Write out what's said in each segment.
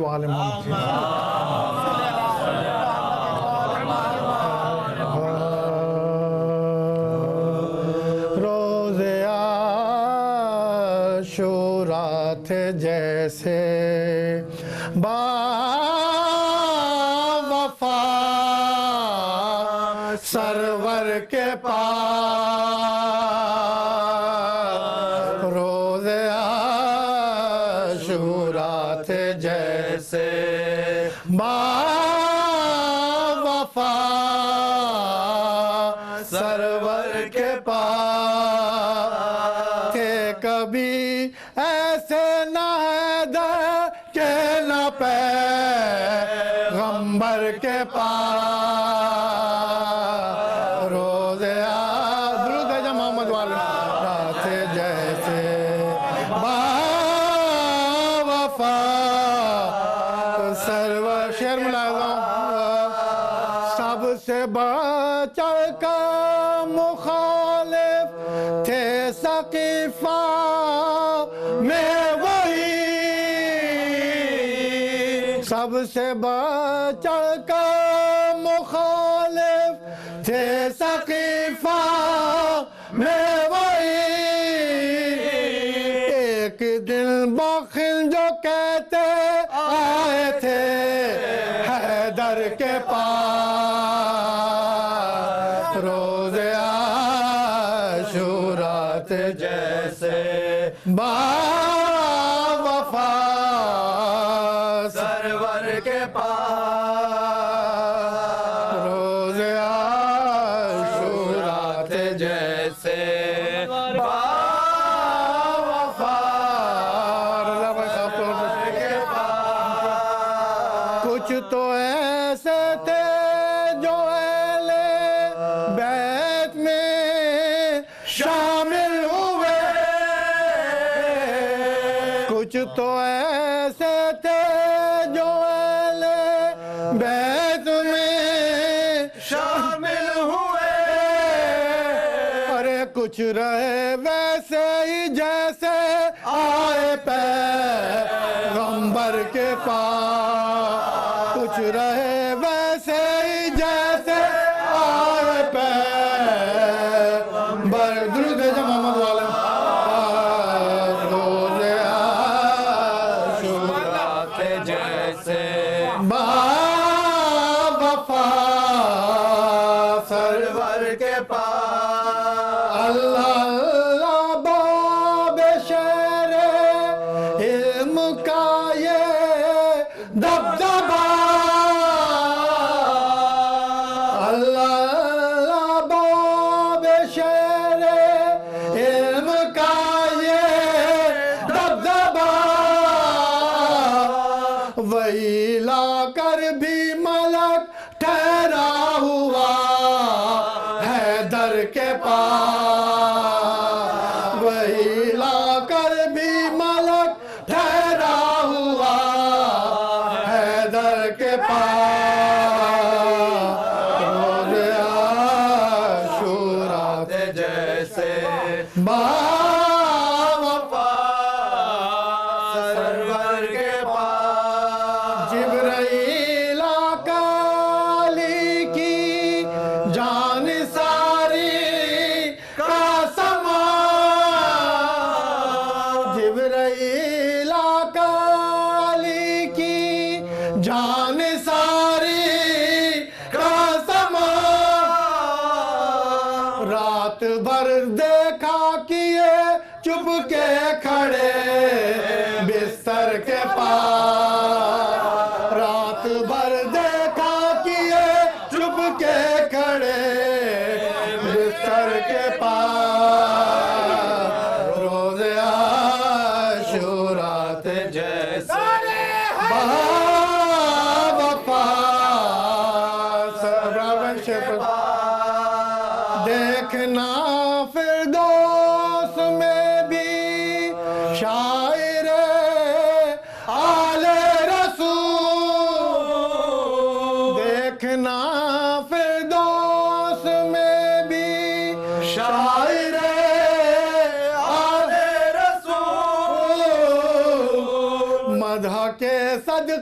و آل محمد روزے عاشوراء تھے جیسے با وفا سرور کے پاس روزے عاشوراء تھے جیسے با وفا سرور کے پاس کہ کبھی ایسے نہ حیدر کہ نہ پیغمبر کے پاس روزے درود ہے جا محمد والے رات جیسے با وفا سرور شعر ملاحظہ سب سے بڑھ چڑھ کر مخالف تھے سقیفہ میں وہی سب سے بڑھ چڑھ کر مخالف تھے سقیفہ میں وہی ایک دن باخل جو کہتے آئے تھے حیدر کے پاس روزے عاشوراء تھے جیسے با وفا سرور کے پاس روزے عاشوراء تھے جیسے با وفا سرور کے پاس کچھ تو ایسے تھے جو اہل بیت میں شامل ہوئے کچھ تو ایسے تھے جو اہل بیت میں شامل ہوئے ارے کچھ رہے ویسے ہی جیسے آئے پیغمبر کے پاس کچھ رہے ویسے ہی جیسے آئے پیغمبر درود ہے جا محمد والے روزے عاشوراء تھے جیسے با وفا سرور کے پاس اللہ اللہ باب شہر علم کا یہ دبدبہ اللہ اللہ باب شہر علم کا یہ دبدبہ وہی لا کر بھی ملک ٹھہرا ہوا حیدر کے پاس وہی لا کر بھی ملک ٹھہرا ہوا حیدر کے پاس روزے عاشوراء تھے جیسے با وفا سرور کے پاس جبرائیل آقا علی کی جان ساری کا سامان جبرائیل آقا علی کی جان ساری کا سامان رات بھر دیکھا کیے چپ کے کھڑے بستر کے پاس رات بھر دیکھا کیے چپ کے کھڑے بستر کے پاس روزے عاشوراء تھے جیسے با وفا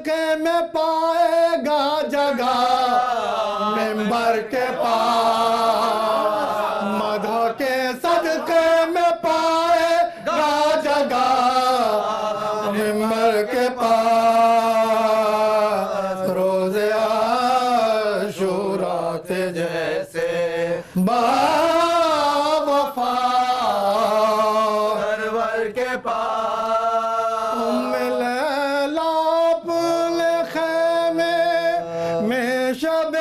صدقے میں پائے گا جگہ منبر کے پاس مدح کے صدقے میں پائے گا جگہ منبر کے پاس روز عاشوراء تھے جیسے باوفا سرور کے پاس ام لیلا اپنے خیمے میں شب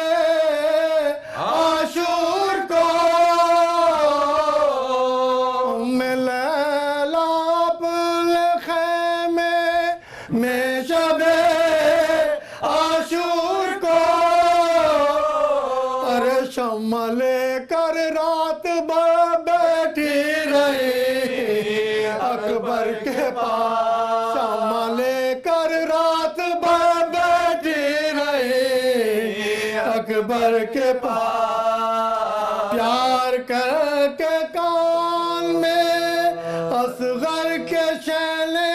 عاشور کو ام لیلا اپنے خیمے میں شب عاشور کو ارے شمع لے کر رات بھر بیٹھی رہی اکبر کے پاس شمع لے کر رات بھر بیٹھی رہی اکبر کے پاس پیار کر کے کان میں اصغر کے شیلے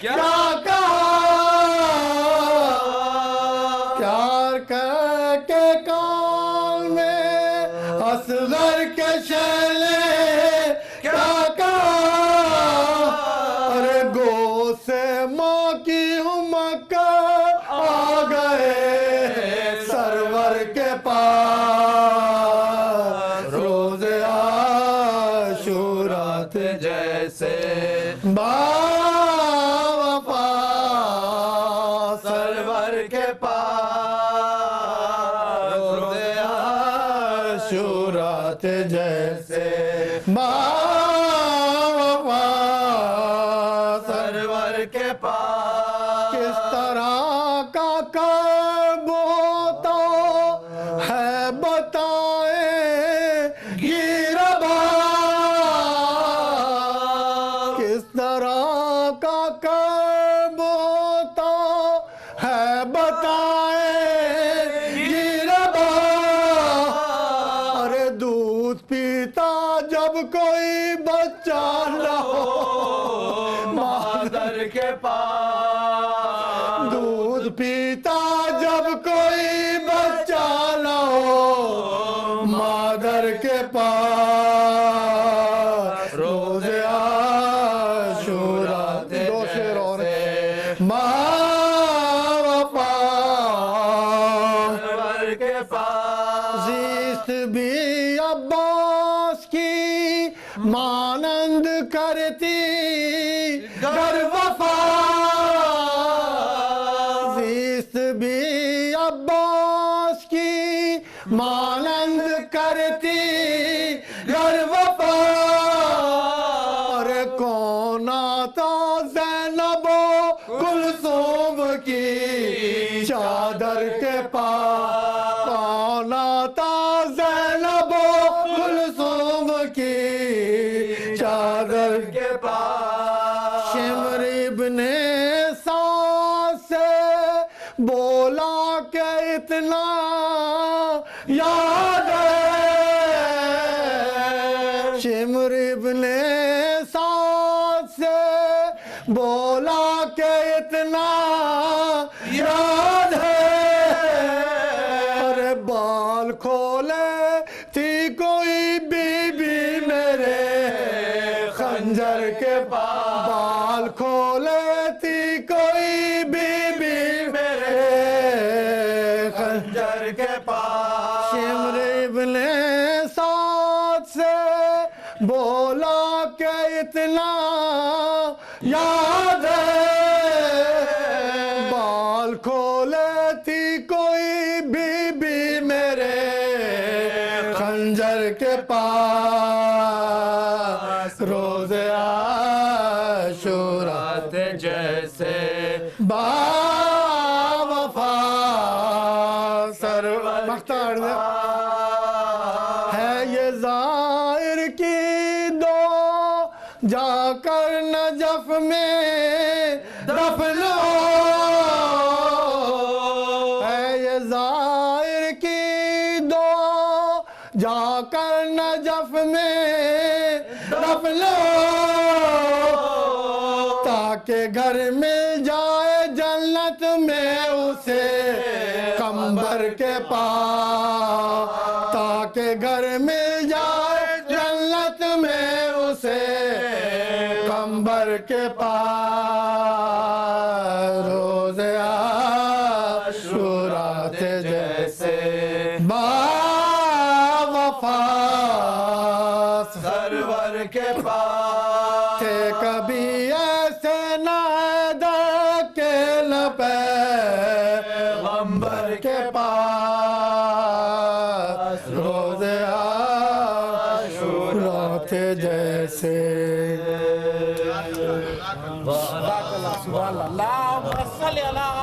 کیا کہا پیار کر کے کان میں اصغر کے شیلے کیا کہا ارے گو سے ماں کی مکہ آ گئے سرور کے پاس روز عاشوراء تھے جیسے باوفا سرور کے پاس روز عاشوراء تھے جیسے باوفا سرور کے پاس کس طرح کا کرب ہوتا ہے بتائیں گی ربا کس طرح کا کرب ہوتا ہے بتائیں گی ربا ارے دودھ پیتا جب کوئی بچہ نہ ہو مادر کے پاس دودھ پیتا جب کوئی بچہ نہ ہو مادر کے پاس روز عاشوراء تھے دو شعر اور باوفا سرور کے پاس زیست بھی عباس کی مانند کرتی گر وفا زیست بھی عباس کی مانند کرتی گر وفا ارے کون آتا زینب و کلثوم کی چادر کے پاس کون آتا زینب و کلثوم کی چادر کے پاس شمر ابن سعد سے بولا کہ اتنا یاد ہے شمر ابن سعد سے بولا کہ اتنا یاد ہے ارے بال کھولے تھی کوئی بی بی میرے خنجر کے پاس بال کھولے تھی کوئی بی بی میرے خنجر کے پاس شمر ابن سعد سے بولا کہ اتنا یاد ہے بال کھولے تھی کوئی بی بی میرے خنجر کے پاس روز عاشوراء تھے جیسے باوفا سرور مختار ہے یہ ظاہر کی دو جا کر نجف میں دفن ہو ہے یہ ظاہر کی دو جا کر نجف میں دفن ہو تاکہ گھر مل جائے جنت میں اسے کمبر کے پاس تاکہ گھر مل جائے جنت میں اسے کمبر کے پاس روز عاشورا تھے جیسے باوفا سرور کے پاس تھے کبھی ایسے نائدہ کے لپے پیغمبر کے پاس روز عاشورا تھے جیسے سبحان اللہ اللہم صلی اللہ